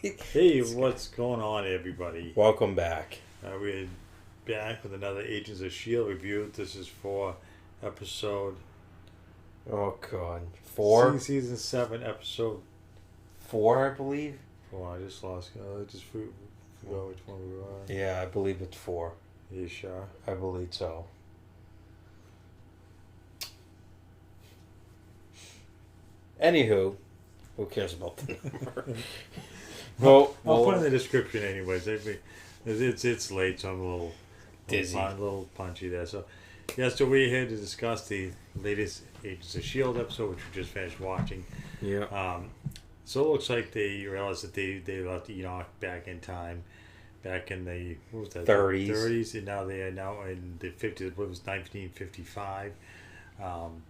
Hey, what's going on, everybody? Welcome back. We're back with another Agents of S.H.I.E.L.D. review. This is for episode Oh God, four, season 7, episode four, I believe. 4. I just lost. I just forgot which one we were on. Yeah, I believe it's four. You sure? I believe so. Anywho, who cares about the number? I'll put in the description anyways. It's late, so I'm a little Dizzy. a little punchy there. So we're here to discuss the latest Agents of S.H.I.E.L.D. episode, which we just finished watching. Yeah. So it looks like they realized that they left Enoch back in time, back in the 30s, and now they are now in the 50s. It was 1955, and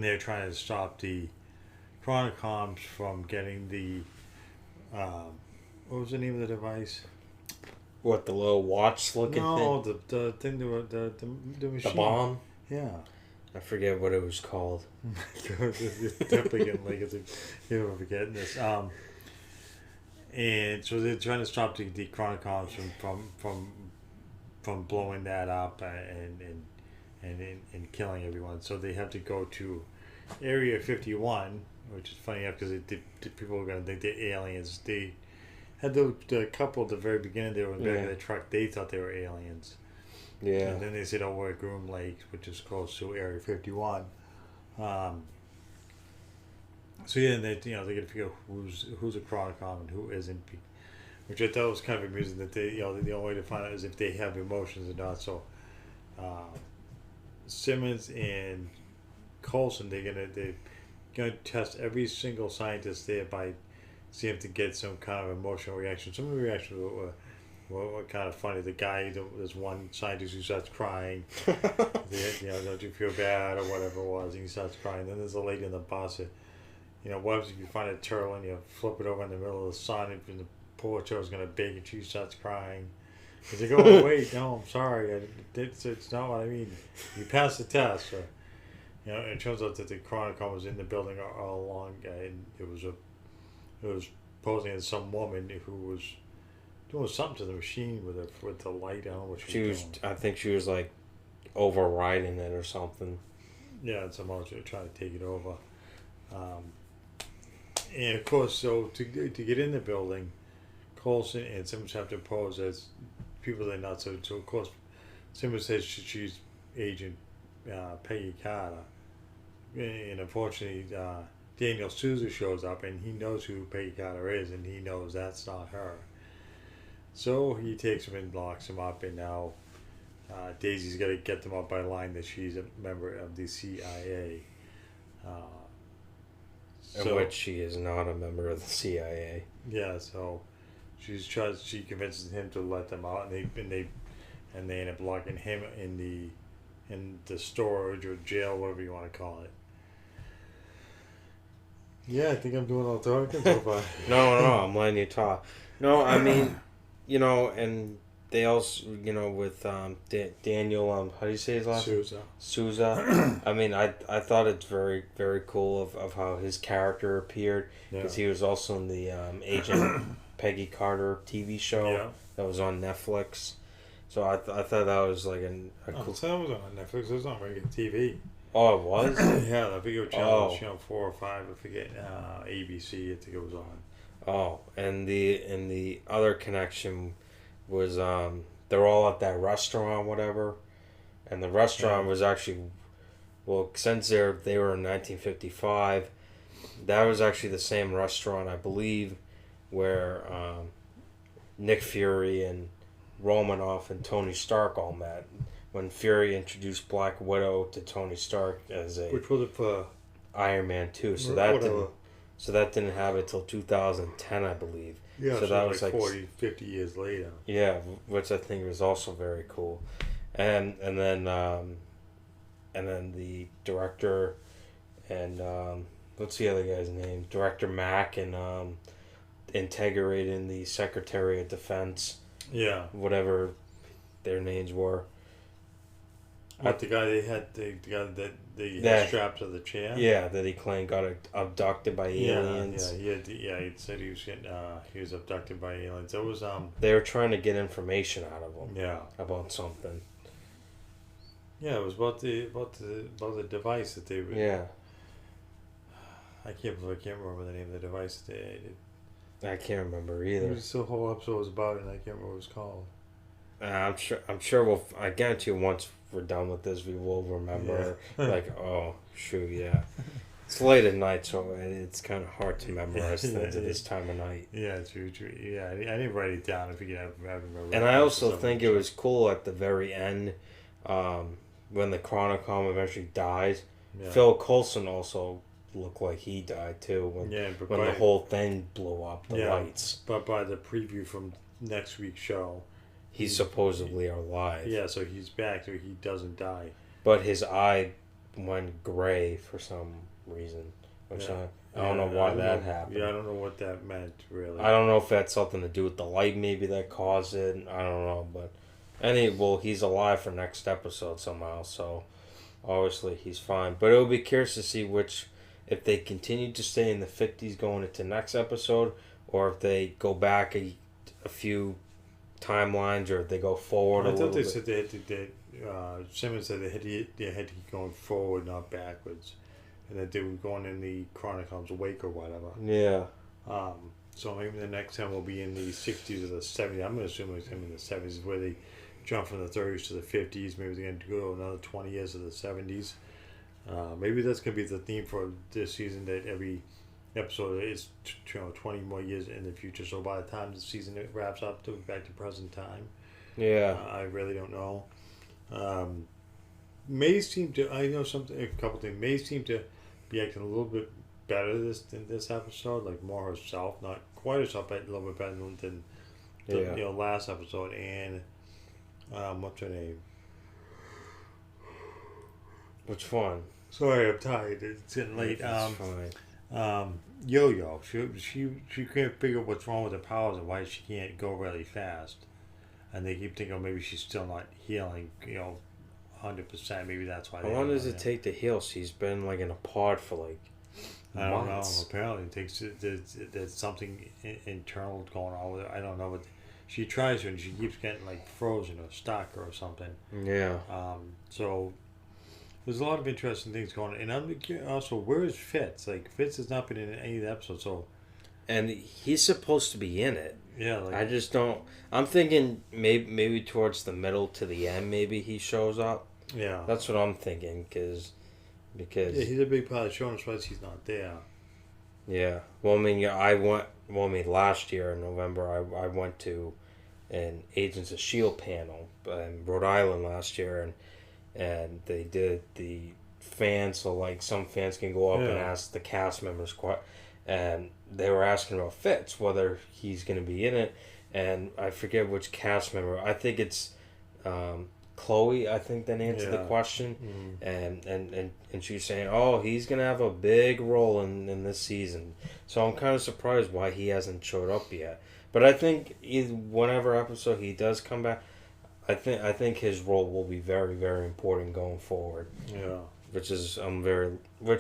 they're trying to stop the Chronicoms from getting the what was the name of the device? What, the little watch-looking thing? No, the thing, the machine. The bomb? Yeah. I forget what it was called. It's definitely getting late because you're forgetting this. And so they're trying to stop the Chronicoms from blowing that up and killing everyone. So they have to go to Area 51, which is funny enough because people are going to think they're aliens. They had the couple at the very beginning. They were in the back of the truck. They thought they were aliens. Yeah. And then they said, "Oh, we're at Groom Lake, which is close to Area 51." So yeah, they got to figure out who's a Chronicom and who isn't, which I thought was kind of amusing. That the only way to find out is if they have emotions or not. So Simmons and Coulson, they're gonna test every single scientist there by seeing if they get some kind of emotional reaction. Some of the reactions were kind of funny. The guy, there's one scientist who starts crying. Don't you feel bad or whatever it was, and he starts crying. Then there's a lady in the bus that, what happens if you find a turtle and you flip it over in the middle of the sun and the poor turtle's going to bake and she starts crying. He's like, "Oh, wait, no, I'm sorry. It's not what I mean. You passed the test." So, it turns out that the Chronicle was in the building all along, and it was posing as some woman who was doing something to the machine with the light. I don't know what she was doing. I think she was like overriding it or something. Yeah, and somehow she was trying to take it over. And of course, so to get in the building, Coulson and Simmons have to pose as people they're not. So of course, Simmons says she's Agent Peggy Carter, and unfortunately, Daniel Souza shows up, and he knows who Peggy Carter is, and he knows that's not her. So he takes him and locks him up, and now Daisy's got to get them up by line that she's a member of the CIA. In which she is not a member of the CIA. Yeah, so she convinces him to let them out, and they end up locking him in the storage or jail, whatever you want to call it. Yeah, I think I'm doing all talking so far. No, I'm letting you talk. No, I mean, and they also, with Daniel, how do you say his last name? Souza. I mean, I thought it's very, very cool of how his character appeared, because he was also in the Agent Peggy Carter TV show that was on Netflix. So I thought that was like cool. So that was on Netflix. It was on regular TV. Oh, it was? Yeah, I think it was channel 4 or 5. I forget. ABC, I think it was on. Oh, and the other connection was they're all at that restaurant, whatever, and the restaurant was actually, since they were in 1955, that was actually the same restaurant, I believe, where Nick Fury and Romanoff and Tony Stark all met when Fury introduced Black Widow to Tony Stark as which was it for Iron Man 2. So that didn't happen until 2010, I believe. Yeah, so that was like 40, 50 years later. Yeah, which I think was also very cool. And then the director and what's the other guy's name? Director Mack and Integrated in the Secretary of Defense. Yeah. Whatever their names were. What, the guy they had, the guy that they had That- strapped to the chair? Yeah, that he claimed got abducted by Yeah, aliens. he said he was getting, he was abducted by aliens. It was, They were trying to get information out of him yeah. about something. Yeah, it was about the device that they were. Yeah, I can't remember the name of the device that they did. I can't remember It either. was the whole episode was about it, and I can't remember what it was called. I'm sure we'll. I guarantee you, once we're done with this, we will remember. Yeah. Like, oh shoot, yeah. It's late at night, so it's kind of hard to memorize Yeah, things at this time of night. Yeah, true. Yeah, I didn't write it down. If you can have a And I also think it was cool at the very end, when the Chronicom eventually dies. Yeah. Phil Coulson also looked like he died too when but when the whole thing blew up, the lights. But by the preview from next week's show, He's supposedly alive. yeah, so he's back, so he doesn't die. But his eye went gray for some reason, which I don't know why that happened. Yeah, I don't know what that meant, really. I don't know if that's something to do with the light maybe that caused it. I don't know, but he's alive for next episode somehow, so obviously he's fine. But it would be curious to see if they continue to stay in the 50s going into next episode, or if they go back a few timelines, or if they go forward a little bit. I thought they said Simmons said they had to keep going forward, not backwards, and that they were going in the Chronicom's wake or whatever. Yeah. So maybe the next time will be in the 60s or the 70s. I'm going to assume it's in the 70s, where they jump from the 30s to the 50s. Maybe they're going to go another 20 years to the 70s. Maybe that's going to be the theme for this season, that every episode is 20 more years in the future. So by the time the season wraps up, to back to present time. Yeah. I really don't know. Maze seemed to, I know something, a couple things. Maze seemed to be acting a little bit better in this episode, like more herself, not quite herself, but a little bit better than the last episode. And what's her name? Which one? Sorry, I'm tired. It's getting late. Fine. Yo-Yo. She can't figure out what's wrong with her powers and why she can't go really fast. And they keep thinking, oh, maybe she's still not healing, 100%. Maybe that's why. How long does it take to heal? She's been like in a pod for like I don't months. know. Apparently, it takes there's something internal going on with her. I don't know, but she tries to, and she keeps getting like frozen or stuck or something. Yeah. So there's a lot of interesting things going on. And I'm also, where is Fitz? Like, Fitz has not been in any of the episodes, so. And he's supposed to be in it. Yeah, like, I just don't. I'm thinking maybe towards the middle to the end, maybe he shows up. yeah. That's what I'm thinking, because Yeah, he's a big part of the show, and that's he's not there. yeah. Well, I mean, last year in November, I went to an Agents of Shield panel in Rhode Island last year, and they did the fans, so like some fans can go up and ask the cast members and they were asking about Fitz, whether he's going to be in it, and I forget which cast member. I think it's Chloe, I think, that answered the question, and she's saying, oh, he's going to have a big role in this season. So I'm kind of surprised why he hasn't showed up yet. But I think whenever episode he does come back, I think his role will be very, very important going forward. Yeah. Which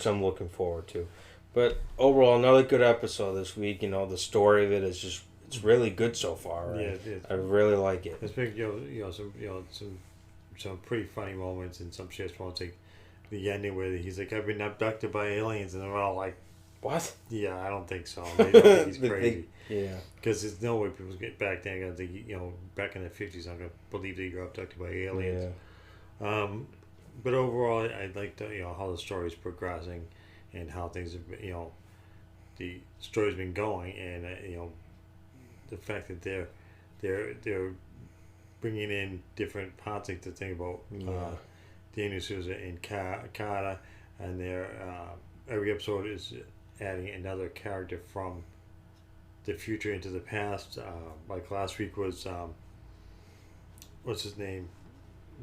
I'm looking forward to. But overall, another good episode this week. The story of it is just, it's really good so far. Right? Yeah, I really like it. It's been some pretty funny moments and some shit moments, like the ending where he's like, I've been abducted by aliens, and they're all like, what? Yeah, I don't think so. They don't think he's crazy. Yeah. Because there's no way people get back then. I think, back in the 50s, I'm going to believe that you're abducted by aliens. Yeah. But overall, I like how the story's progressing and how things have been, the story's been going, and the fact that they're bringing in different parts, like the thing about Daniel Souza and Carter, and every episode is adding another character from the future into the past. Like last week was what's his name?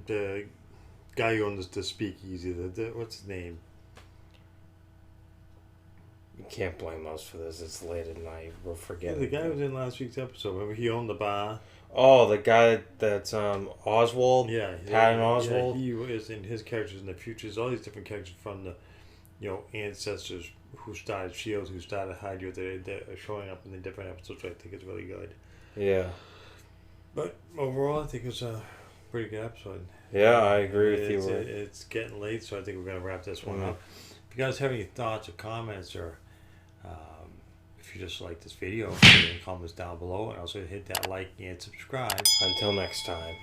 The guy who owns the speakeasy. What's his name? You can't blame us for this. It's late at night. We'll forget. Yeah, the guy who was in last week's episode. Remember, he owned the bar. Oh, the guy that's Oswald. Yeah, Patton yeah, Oswald. he is in his characters in the future. There's all these different characters from the, ancestors who started Shield, who started Hydra. They're showing up in the different episodes. So I think it's really good. Yeah. But overall, I think it's a pretty good episode. Yeah, I agree with you. It's getting late, so I think we're gonna wrap this one up. If you guys have any thoughts or comments, or if you just like this video, put it in the comments down below, and also hit that like and subscribe. Until next time.